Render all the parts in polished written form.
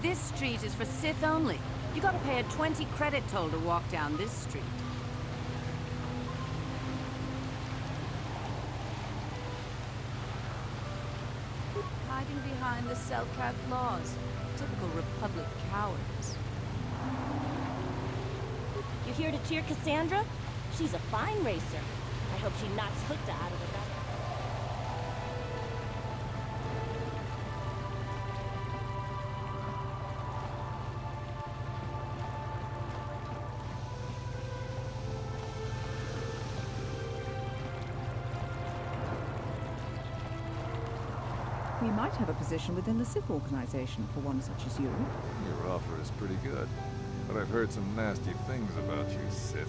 This street is for Sith only. You gotta pay a 20 credit toll to walk down this street. Hiding behind the Selkat laws. Typical Republic cowards. You here to cheer Cassandra? She's a fine racer. I hope she knocks Hookta out of the battle. We might have a position within the Sith organization for one such as you. Your offer is pretty good. But I've heard some nasty things about you, Sith.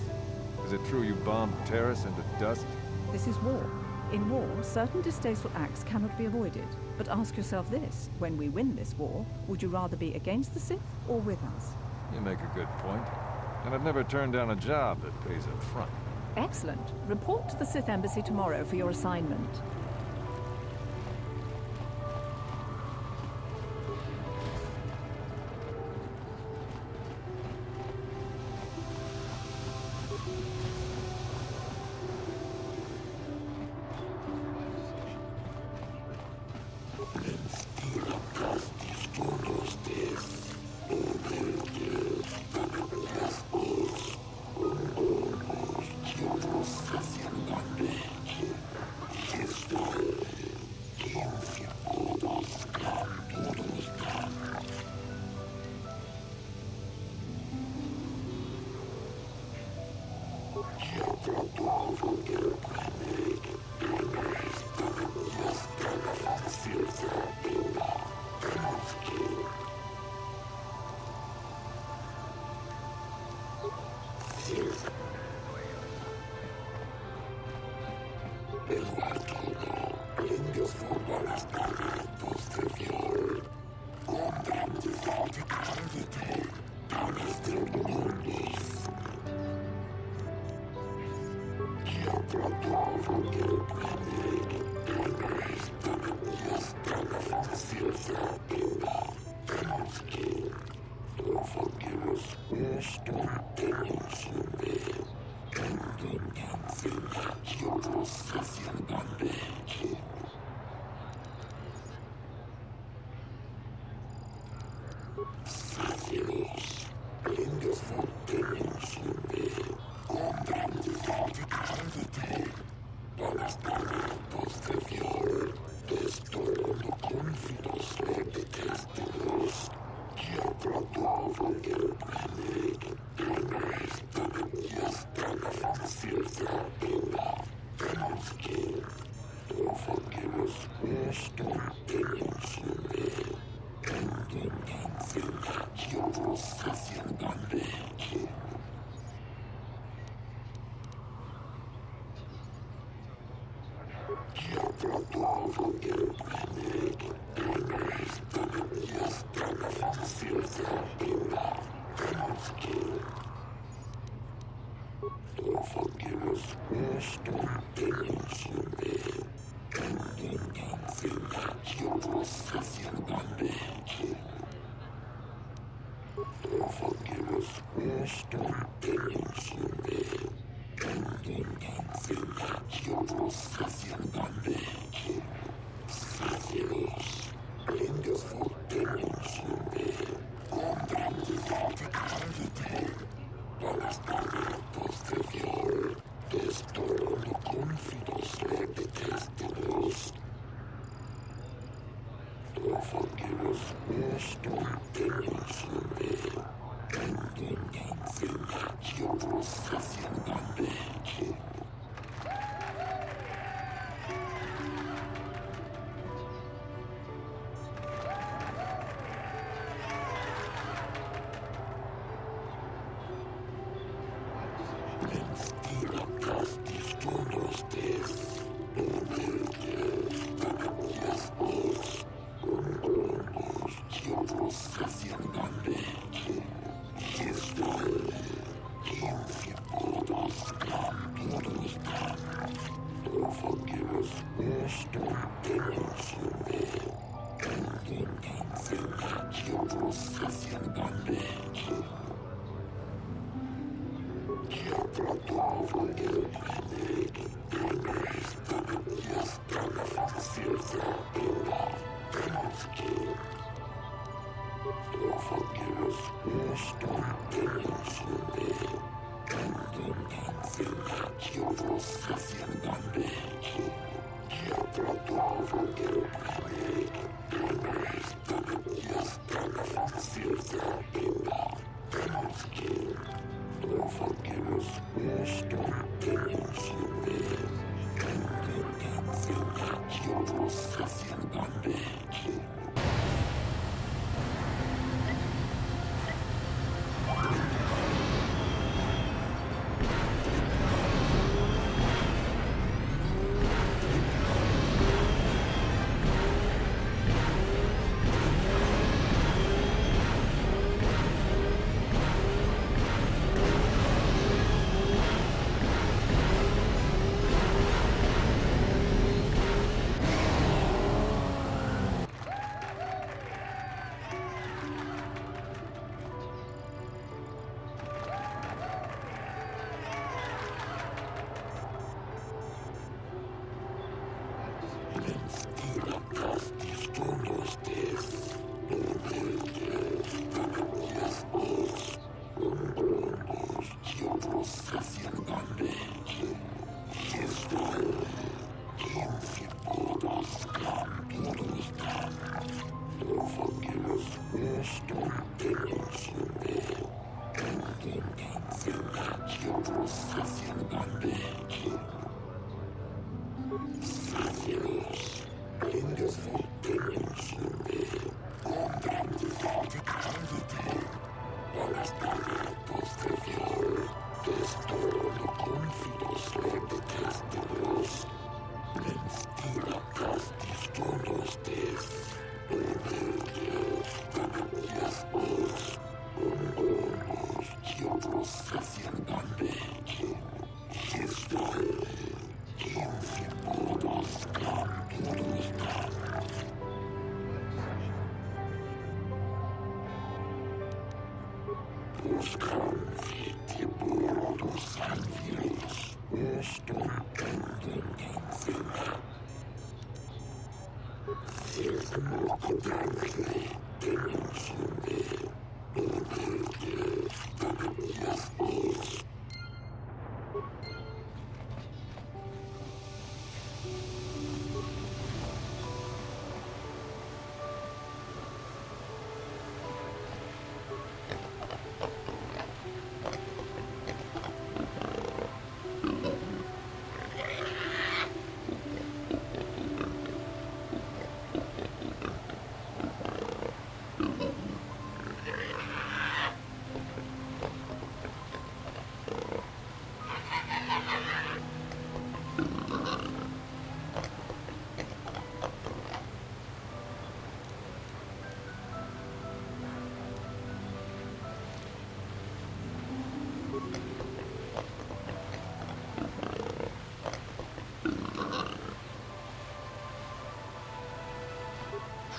Is it true you bombed Terrace into dust? This is war. In war, certain distasteful acts cannot be avoided. But ask yourself this, when we win this war, would you rather be against the Sith or with us? You make a good point. And I've never turned down a job that pays up front. Excellent. Report to the Sith Embassy tomorrow for your assignment. Forgive us,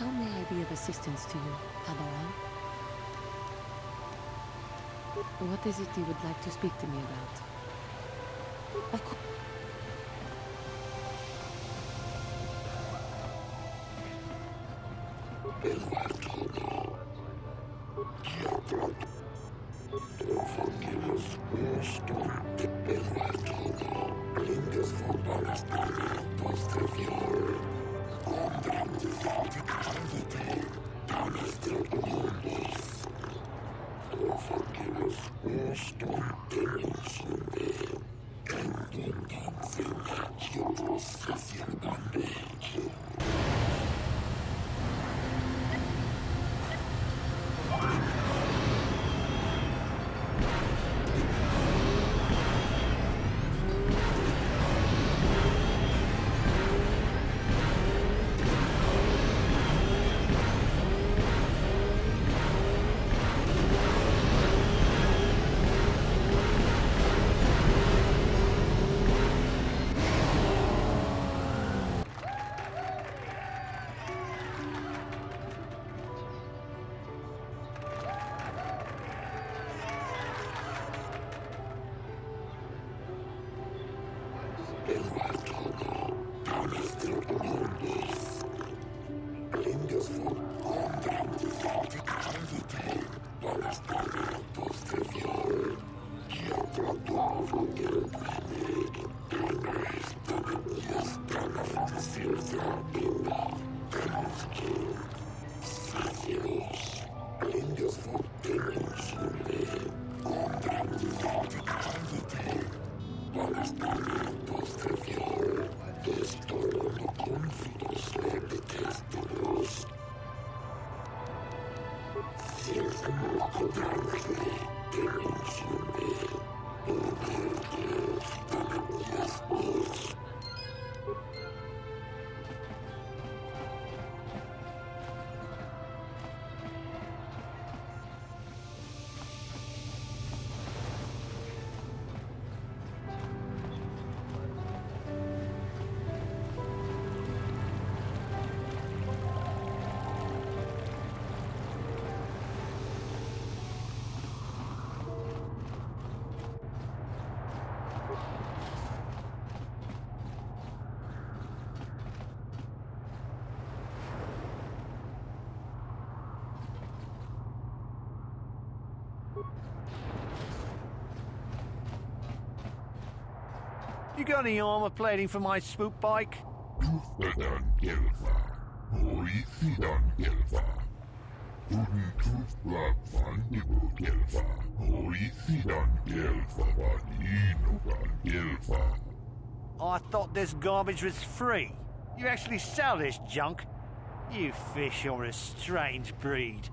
How may I be of assistance to you, Padawan? What is it you would like to speak to me about? Of course. You got any armor plating for my spook bike? I thought this garbage was free. You actually sell this junk? You fish are a strange breed.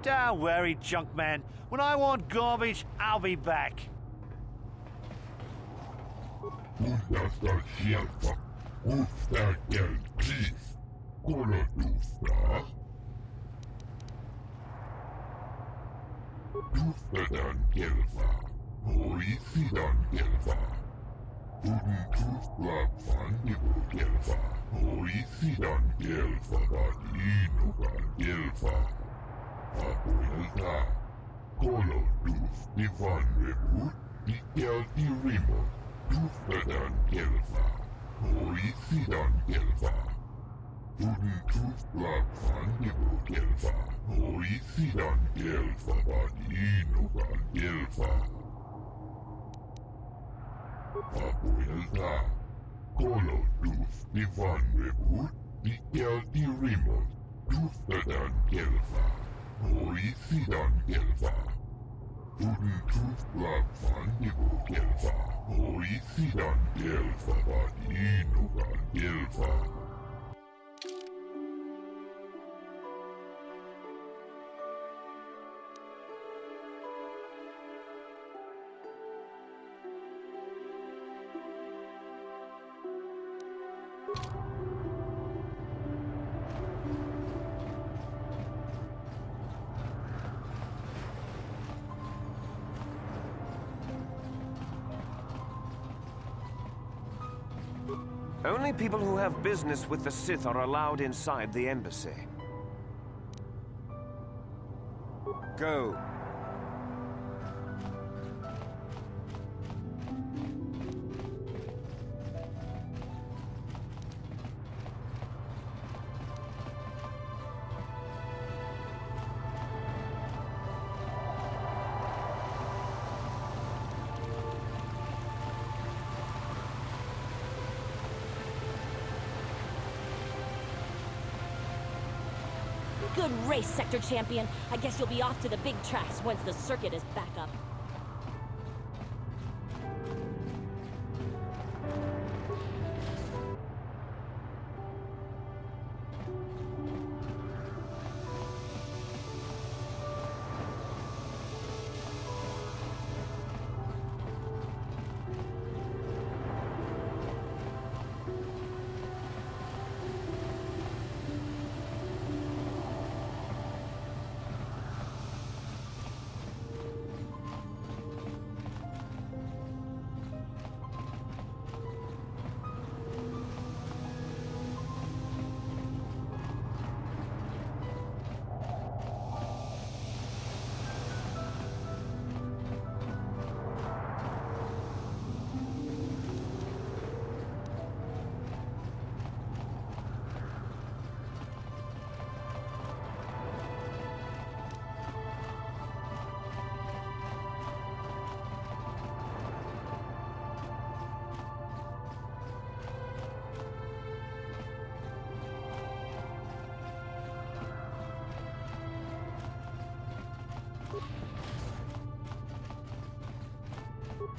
Don't worry, junk man. When I want garbage, I'll be back. Only people who have business with the Sith are allowed inside the embassy. Go. Good race, Sector Champion. I guess you'll be off to the big tracks once the circuit is back up.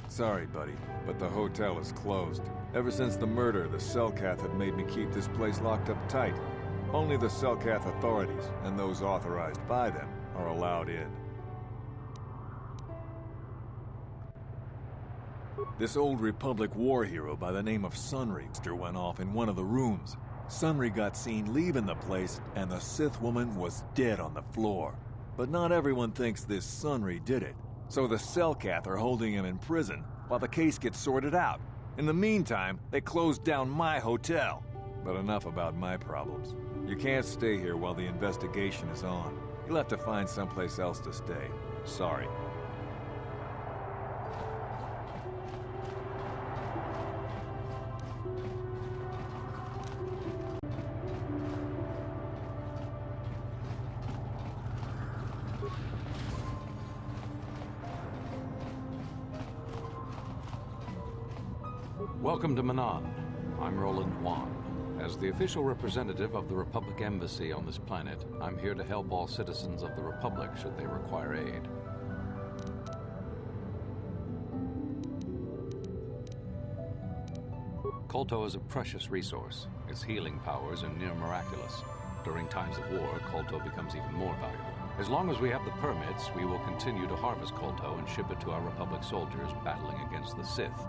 Sorry, buddy, but the hotel is closed. Ever since the murder, the Selkath had made me keep this place locked up tight. Only the Selkath authorities, and those authorized by them, are allowed in. This old Republic war hero by the name of Sunry went off in one of the rooms. Sunry got seen leaving the place, and the Sith woman was dead on the floor. But not everyone thinks this Sunry did it. So the Selkath are holding him in prison while the case gets sorted out. In the meantime, they closed down my hotel. But enough about my problems. You can't stay here while the investigation is on. You'll have to find someplace else to stay. Sorry. Welcome to Manan. I'm Roland Wan. As the official representative of the Republic Embassy on this planet, I'm here to help all citizens of the Republic should they require aid. Kolto is a precious resource. Its healing powers are near miraculous. During times of war, Kolto becomes even more valuable. As long as we have the permits, we will continue to harvest Kolto and ship it to our Republic soldiers battling against the Sith.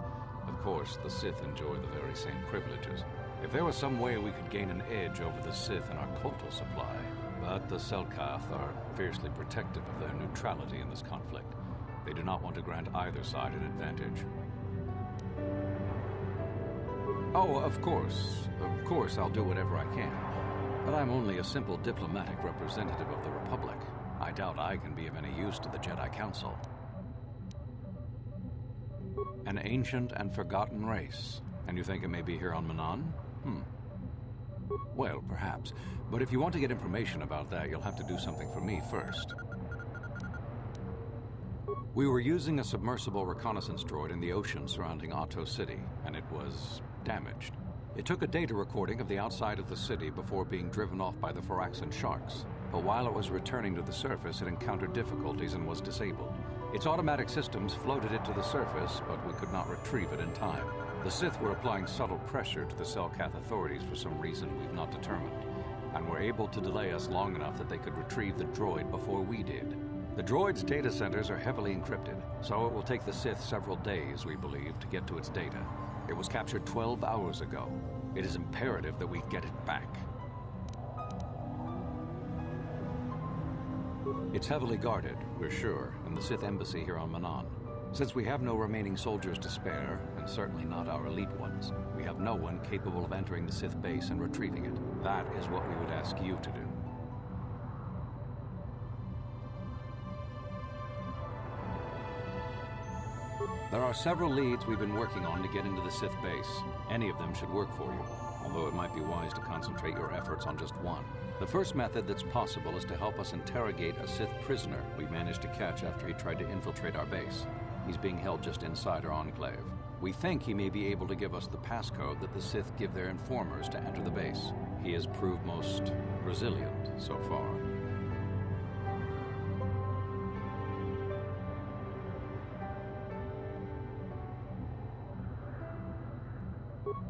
Of course, the Sith enjoy the very same privileges. If there was some way we could gain an edge over the Sith in our Kolto supply, but the Selkath are fiercely protective of their neutrality in this conflict. They do not want to grant either side an advantage. Oh, of course I'll do whatever I can. But I'm only a simple diplomatic representative of the Republic. I doubt I can be of any use to the Jedi Council. An ancient and forgotten race. And you think it may be here on Manan? Well, perhaps. But if you want to get information about that, you'll have to do something for me first. We were using a submersible reconnaissance droid in the ocean surrounding Otto City, and it was damaged. It took a data recording of the outside of the city before being driven off by the Firaxan sharks. But while it was returning to the surface, it encountered difficulties and was disabled. Its automatic systems floated it to the surface, but we could not retrieve it in time. The Sith were applying subtle pressure to the Selkath authorities for some reason we've not determined, and were able to delay us long enough that they could retrieve the droid before we did. The droid's data centers are heavily encrypted, so it will take the Sith several days, we believe, to get to its data. It was captured 12 hours ago. It is imperative that we get it back. It's heavily guarded, we're sure, in the Sith embassy here on Manan. Since we have no remaining soldiers to spare, and certainly not our elite ones, we have no one capable of entering the Sith base and retrieving it. That is what we would ask you to do. There are several leads we've been working on to get into the Sith base. Any of them should work for you, although it might be wise to concentrate your efforts on just one. The first method that's possible is to help us interrogate a Sith prisoner we managed to catch after he tried to infiltrate our base. He's being held just inside our enclave. We think he may be able to give us the passcode that the Sith give their informers to enter the base. He has proved most resilient so far.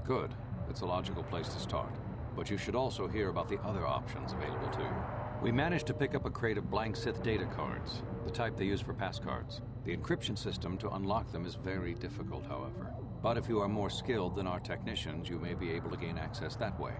Good. It's a logical place to start. But you should also hear about the other options available to you. We managed to pick up a crate of blank Sith data cards, the type they use for passcards. The encryption system to unlock them is very difficult, however. But if you are more skilled than our technicians, you may be able to gain access that way.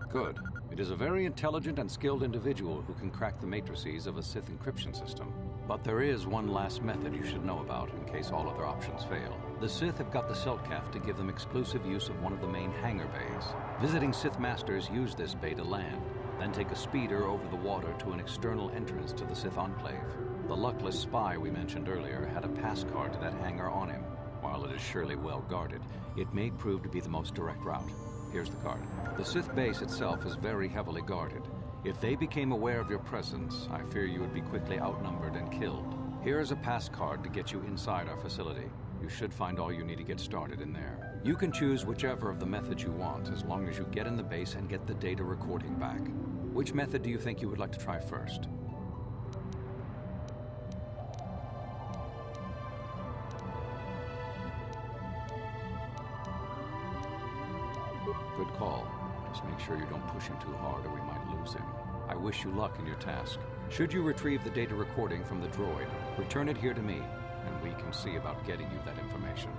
Good. It is a very intelligent and skilled individual who can crack the matrices of a Sith encryption system. But there is one last method you should know about in case all other options fail. The Sith have got the Selkath to give them exclusive use of one of the main hangar bays. Visiting Sith Masters use this bay to land, then take a speeder over the water to an external entrance to the Sith Enclave. The luckless spy we mentioned earlier had a pass card to that hangar on him. While it is surely well guarded, it may prove to be the most direct route. Here's the card. The Sith base itself is very heavily guarded. If they became aware of your presence, I fear you would be quickly outnumbered and killed. Here is a pass card to get you inside our facility. You should find all you need to get started in there. You can choose whichever of the methods you want, as long as you get in the base and get the data recording back. Which method do you think you would like to try first? Good call. Just make sure you don't push him too hard or we might lose him. I wish you luck in your task. Should you retrieve the data recording from the droid, return it here to me, and we can see about getting you that information.